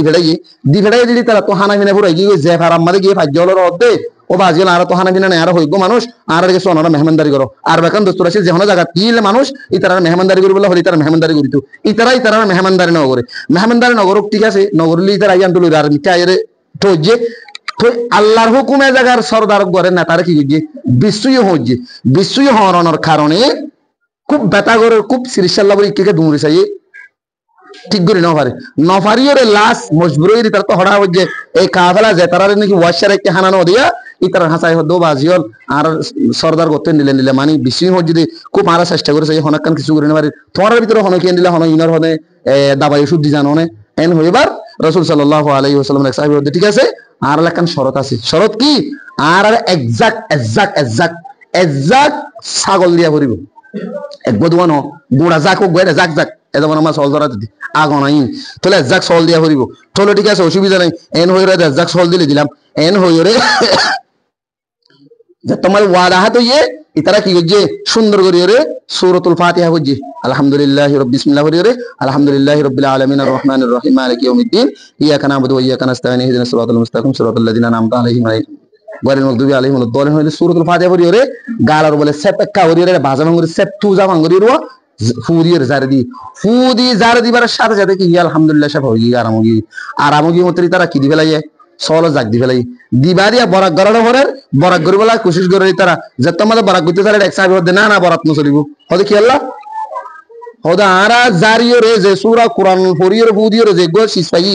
[SPEAKER 1] দিভেড়াই দিলি তারা তো হানা মিনা পুরো গিয়ে যে ফারাম মাদে গিয়ে ফাজ্জলর অদে ও বাজিল আর তো হানা মিনা না আর হইগো মানুষ আর কে সোনারা মেহমানদারি করো আর বাকান দোস্তর আছে যেহনা জায়গা কিলে মানুষ ইতারা মেহমানদারি করি বলে হলি তারা মেহমানদারি করিতো ইতারা মেহমানদারি না করে মেহমানদারি নগর ঠিক আছে নগরলি ইতারা আইয়ান তুলি আর মিটাইরে তো যে তো আল্লাহর হুকুমে জায়গার সরদার করে না তারা কি গিয়ে বিশ্বই হরণের কারণে খুব ব্যথা করে খুব সিরিশাল্লাহ বলে কে দুমরি চাই ঠিক করে নফারিয়রে লাশ মজবুরি তার তো হড়া হচ্ছে এই কাফেলা যে তারা নাকি ওয়াশার একটা হানানো দিয়া ইতার হাসাই হদো বাজিয়ল আর সরদার করতে নিলে মানে বিশ্বই হজ যদি খুব মারা চেষ্টা করেছে হনাকান কিছু করে নেবারি তোমার ভিতরে হনকে নিলে হন ইনার হনে দাবাই ওষুধ দি জানো নে এন হইবার রাসূল সাল্লাল্লাহু আলাইহি ওয়াসাল্লাম এক সাহাবী ঠিক আছে আর লাকান শরত আছে শরত কি আর এক্সাক্ট ছাগল দিয়া ভরিব এক বদুয়ানো গুড়া জাকো গয়রা জাক এটা মানে আমার সল ধরা দিদি আগুন আইন তাহলে এক্সাক সল দিয়া ভরিব তাহলে ঠিক আছে অসুবিধা নাই এন হয়ে রে এক্সাক সল দিলাম এন হয়ে রে যে তোমার ওয়াদা হাত হইয়ে ইতারা কি করছে সুন্দর করিয়ে রে সূরাতুল ফাতিহা হচ্ছে আলহামদুলিল্লাহি রাব্বিল বিসমিল্লাহ করিয়ে রে আলহামদুলিল্লাহি রাব্বিল আলামিন আর রহমানির রহিম মালিকি ইয়াউমিদ্দিন ইয়াকা না'বুদু ওয়া ইয়াকা নাস্তাইন ইহদিনাস সিরাতাল মুস্তাকিম সিরাতাল লাযিনা আন'আমতা আলাইহিম গায়রিল মাগদুবি আলাইহিম ওয়ালাদ-দাল্লিন হইলে সূরাতুল ফাতিহা করিয়ে রে গালার বলে সেপেক্কা করিয়ে রে ভাজা ভাঙরি সেপ তুজা ভাঙরি রে ফুদির জারদি ফুদি জারদি বার সাথে সাথে কি আলহামদুলিল্লাহ সব হই আরামগি মতরি তারা কি দিবেলাই সল জাগ দিবেলাই দিবারিয়া বরাক গরানো ভরের বরাক গরিবলা কোশিশ করে তারা যে তোমাদের বরাক করতে তারা এক সাহেব না বরাত ন চলিব হদে কি আল্লাহ হদা আরা জারিও রে যে সূরা কুরআন পড়িও ফুদিও রে যে গো শিসপাই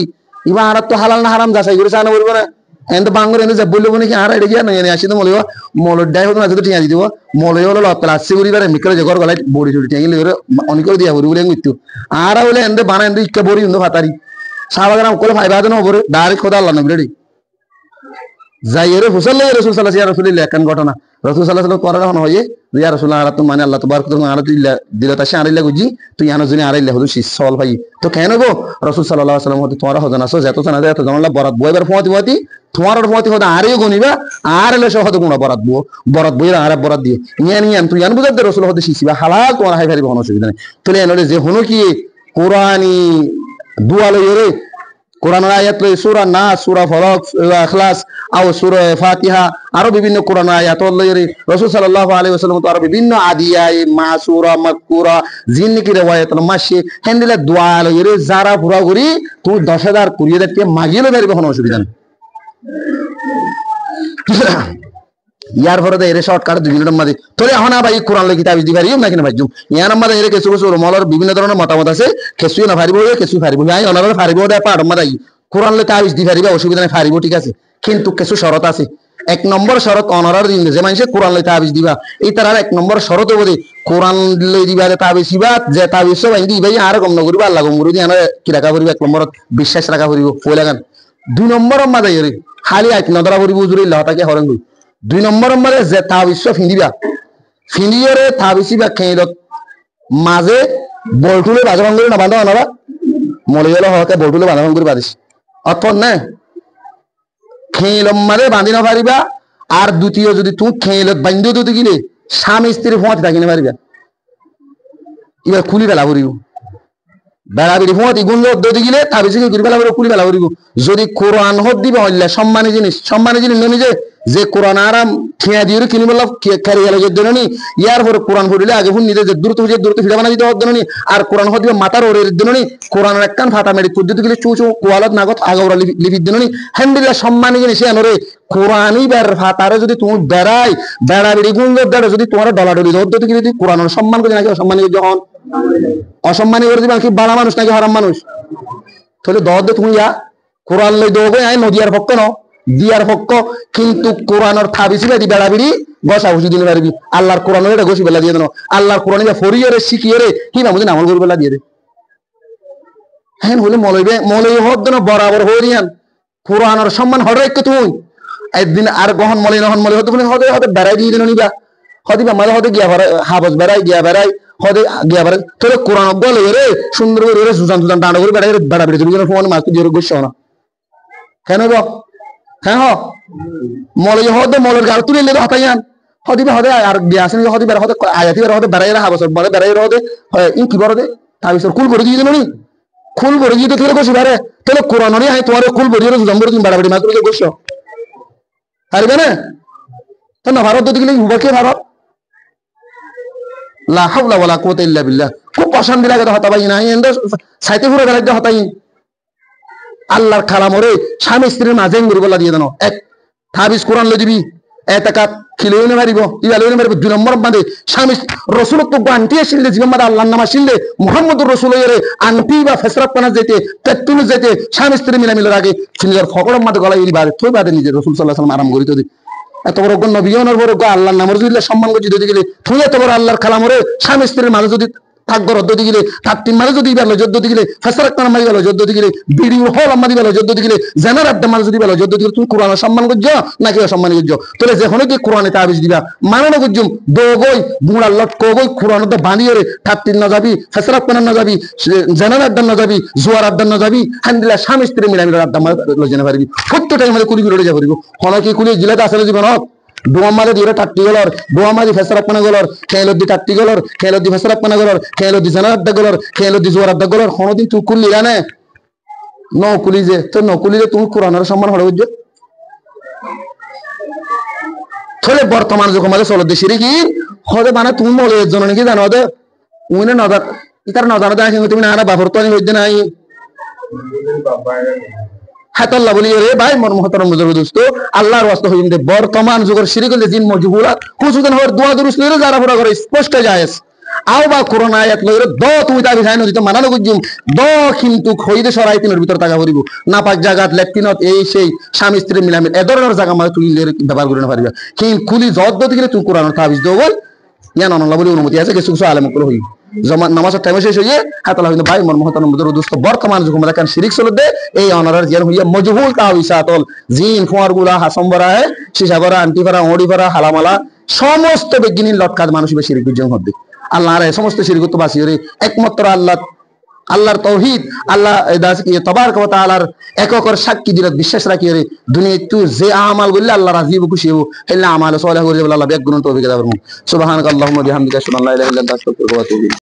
[SPEAKER 1] ইবা আর তো হালাল না হারাম যাচাই করে জানা বলবো না এন্ড বাঙ্গরে এনে যে বলবো নাকি আর এটা গিয়া না আসি তো মলিবা মলর ডাই হতো না যদি টিয়া দিও মলয় হলো ক্লাস করিবারে মিকরে যে ঘর গলাই বড়ি চড়ি টিয়া গেলে অনেক করে দিয়া বড়ি বলে মৃত্যু আর হলে এন্ড বানা এন্ড ইকা বড়ি উন্দ ফাতারি সাহাবাগরাম কোলে ফাইবা দেন ওপরে ডাইরেক্ট খোদা আল্লাহ নবী রেডি যাইরে হুসাল্লাহ রাসূল সাল্লাল্লাহু আলাইহি রাসূলুল্লাহ কান ঘটনা রাসূল সাল্লাল্লাহু আলাইহি করার হন হয়ে ইয়া রাসূলুল্লাহ আলা তো মানে আল্লাহ তাবারক ওয়া তাআলা দিলা তাশে আরিল্লাহ গুজি তুই আনো জনি আরিল্লাহ হুদু সল ভাই তো কেন গো রাসূল সাল্লাল্লাহু আলাইহি ওয়াসাল্লাম হতে তোমরা হজন আসো যত জানা যায় তো জানলা বরাত বইবার ফতি তোমার ফতি হদা আরে গনিবা আর এলে সহ গুণা বরাত বইরা আর বরাত দিয়ে নিয়ান তুই আন বুঝাতে রাসূল হতে শিখিবা হালাল তোমার হাই ভারি কোনো অসুবিধা নাই তুই এনলে যে হনো কি কুরআনি দুয়া লইরে কোরআনের আয়াত লই সূরা নাস সূরা ফালাক ইখলাস আও সূরা ফাতিহা আরো বিভিন্ন কোরআনের আয়াত লইরে রাসূল সাল্লাল্লাহু আলাইহি ওয়াসাল্লাম তো আরো বিভিন্ন আদিয়াই মাসুরা মাককুরা জিন্নকি riwayat মাসি হেন্দিলে দোয়া লইরে যারা পুরা করি তুই 10000 কুরিয়ে দেখতে মাগিলে বেরিবে কোনো অসুবিধা নেই ইয়ার পরে এর শর্টকাট 2 মিনিটের মধ্যে তোরে এখন ভাই কোরআন লই কিতাব দি পারিও নাকি না ভাইজুম ইয়ার মধ্যে এর কিছু কিছু মলর বিভিন্ন ধরনের মতামত আছে কিছু না পারিব কিছু পারিব আই অনারে পারিব দে পাড় মধ্যে কোরআন লই তাবিজ দি পারিবা অসুবিধা নাই পারিব ঠিক আছে কিন্তু কিছু শরত আছে এক নম্বর শরত অনারার দিন যে মানুষে কোরআন লই তাবিজ দিবা এই তার এক নম্বর শরত বলি কোরআন লই দিবা তাবিজ দিবা যে তাবিজ সব আইন দি ভাই আর কম ন করিবা আল্লাহ গম করি আনা কি রাখা করিবা এক নম্বর বিশ্বাস রাখা করিব পয়লাগান 2 নম্বর মধ্যে এর খালি আইত নদরা করিব জুরি লতাকে হরন 2 নম্বর মধ্যে যে তাবিজ ফিন্দিবা ফিন্দিয়রে তাবিজিবা খেলত মাঝে বলটুলে বাজা ভাঙ করে না বাঁধা অনারা মরে গেল হতে বলটুলে বাঁধা ভাঙ করে বাঁধিস অর্থ না খেলম মাঝে বাঁধি না পারিবা আর দ্বিতীয় যদি তুই খেলত বান্ধব দিতে গেলে স্বামী স্ত্রী ফোঁত থাকি না পারিবা এবার খুলি বেলা করিব বেলা বেরি ফোঁত ইগুন দিতে গেলে তাবিজি বেলা করে খুলি বেলা করিব যদি কোরআন হত দিবে হইলে সম্মানী জিনিস নমি যে যে কোরআন আরাম ঠিয়া দিয়ে কিনি বললাম খারি গেল যে দিননি ইয়ার পরে কোরআন পড়িলে আগে ফুন নিজে যে দূরত্ব ফিরে বানা দিতে হদ্দনি আর কোরআন হদিবে মাথার ওরের দিননি কোরআনের একখান ফাটা মেরে কুদ্দুত গেলে চুচু কোয়ালত নাগত আগাওরা লিপির দিননি হ্যান্ডিলা সম্মানী জিনিস আনরে কোরআনই বের ফাটারে যদি তুমি বেড়াই বেড়া বেড়ি গুণ দেড় যদি তোমার ডলাডলি হদ্দতে গেলে তুই কোরআনের সম্মান করে নাকি অসম্মানী যখন অসম্মানী করে দিবা কি বালা মানুষ নাকি হারাম মানুষ তাহলে দদ তুমি ইয়া কোরআন লই দোগে আই নদিয়ার পক্ষ ন দিয়ার পক্ষ কিন্তু কোরআনের থাবিছি বেদি বেড়াবিড়ি বসা বসি দিনে পারবি আল্লাহর কোরআনের এটা ঘষি বেলা দিয়ে দেন আল্লাহর কোরআন ফরিয়ে রে শিখিয়ে রে কি না বুঝি আমল করে বেলা দিয়ে দে হ্যাঁ বলে মলই হদ না বরাবর হরিয়ান কোরআনের সম্মান হরে একটু তুই একদিন আর গহন মলি নহন মলি হতে হতে হতে বেড়াই দিয়ে দিন নিবা হদিবা মাঝে হতে গিয়া হাবস বেড়াই গিয়া বেড়াই হদে গিয়া বেড়াই তোর কোরআন গলে রে সুন্দর করে রে সুজান সুজান ডান্ডা করে বেড়াই বেড়াবিড়ি তুমি ফোন মাছ দিয়ে গোস না কেন গো হ্যাঁ মলে হদে মলের গাল তুলে লে হতাইয়ান হদিবা হদে আর গিয়া আসেন হদি বেড়া হদে আয়াতি বেড়া হদে বেড়াই রা হাবস বলে বেড়াই হদে ই কি বড় দে তাবিসর কুল করে দিয়ে দিল নি কুল করে দিয়ে তোর গোসি বারে তোর কোরআন নি হাই তোমার কুল করে সুজান করে তুমি বেড়াবিড়ি মাছ তুলে গোস পারবে না তো না ভারত দিকে হুবাকে ভারত লা হাওলা ওয়ালা কুওয়াতা ইল্লা বিল্লাহ খুব পছন্দ লাগে তো হতাবাই না এন্ড সাইতে পুরো গলাতে হতাই আল্লাহর কালামরে স্বামী স্ত্রীর মাঝে মুরগলা দিয়ে দাও এক তাবিজ কোরআন লই দিবি এতাকাত খিলেইনে মারিব ইবালেইনে মারিব দুই নম্বর বাদে স্বামী রাসূল তো গান্টি আসিলে জীবন মাদা আল্লাহর নাম আসিলে মুহাম্মদুর রাসূলের আনতি বা ফসরাত পানা যেতে তেতুন যেতে স্বামী স্ত্রী মিলামিলের আগে সিনজার ফকড়ের মাঝে গলা ইলি বাদে তুই বাদে নিজে রাসূল সাল্লাল্লাহু আলাইহি ওয়াসাল্লাম আরাম করি তো এত বড় নবীনের বড় আল্লাহর নামের যদি সম্মান করে যদি গেলে তুই এত বড় আল্লাহর কালামরে স্বামী স্ত্রীর মাঝে যদি থাকবো রদ্দ দিলে তার তিন মাঝে যদি বেলো যদ্দ দিলে ফেসরাত পানা মারি গেল যদ্দ দিলে ভিডিও হল আমাদি বেলো যদ্দ দিলে জেনার আড্ডা মাঝে যদি বেলো যদ্দ দিলে তুমি কোরআনের সম্মান করছো নাকি অসম্মান করছো তাহলে যখন কি কোরআনে তাবিজ দিবা মানানো করছুম দোগই বুড়া লট কগই কোরআন তো বানিয়ে রে তার তিন না যাবি ফেসরাত পানা না যাবি জেনার আড্ডা না যাবি জুয়ার আড্ডা না যাবি হান্দিলা স্বামী স্ত্রী মিলামিলার আড্ডা মাঝে জেনে পারবি সত্য টাইম মধ্যে কুলি বিরোধী যাবো হনকি কুলি জিলাতে আসলে জীবনত দোয়ামারে দিয়ে টাট্টি গলর দোয়ামারি ফেসরাত পানা গলর খেলদি টাট্টি গলর খেলদি ফেসরাত পানা গলর খেলদি জানার আড্ডা গলর খেলদি জোয়ার আড্ডা গলর কোনদিন তুই কুলি জানে নকুলি যে তো নকুলি যে তুমি কোরআনের সম্মান হড়ে বুঝছো তাহলে বর্তমান যুগের মাঝে চলো দেশে কি হতে মানে তুমি মলে জন্য নাকি জানো দে উইনে নজর ইতার নজর দেয় তুমি না বাবর তো হইতে নাই হাতাল্লাহ বলি রে ভাই মন মহতরম বুজুর্গ দোস্ত আল্লাহর ওয়াস্তে হইতে বর্তমান যুগের শিরকুল জিন মজবুরা হুজুদান হওয়ার দোয়া দুরুস লইরে যারা পুরা করে স্পষ্ট জায়েজ আও বা কোরআন আয়াত লইরে দ তুমি তা বিধান দিতে মানানো গুজুম দ কিন্তু খইদে সরাই তিনের ভিতর টাকা করিব না পাক জায়গাত লেফটিনত এই সেই স্বামী স্ত্রী মিলামিল এ ধরনের জায়গা মানে তুই ব্যবহার করে না পারবে কিন্তু খুলি জদ দিলে তুই কোরআনের তাবিজ দেবো ইয়ান আল্লাহ বলি অনুমতি আছে কিছু কিছু আলেম করে হই নামাজের টাইমে শেষ হইয়ে হাতালা হইতে ভাই মন মহতরম বুজুর্গ দোস্ত বর্তমান যুগ মধ্যে কান শিরিক চলে দে এই অনারার জিয়ান হইয়া মজহুল তাওইসাতল জিন ফোয়ার গুলা হাসম্বরা হে শিশাগরা আন্টিফারা ওড়িফারা হালামালা সমস্ত বিজ্ঞানী লটকাত মানুষ be শিরিক বিজন হবে আল্লাহর এই সমস্ত শিরিক তো বাসি রে একমাত্র আল্লাহর তাওহীদ আল্লাহ দাস কি তাবারক ওয়া তাআলার এককর সাক্ষী দিলত বিশ্বাস রাখি রে দুনিয়া তুই যে আমাল করলে আল্লাহ রাজি হবে খুশি হবে হেলা আমাল সালেহ করে আল্লাহ বেক গুণ তৌফিক দাও সুবহানাকাল্লাহুম্মা বিহামদিকা আশহাদু আল্লা ইলাহা ইল্লা আনতা আস্তাগফিরুকা ওয়া আতুবু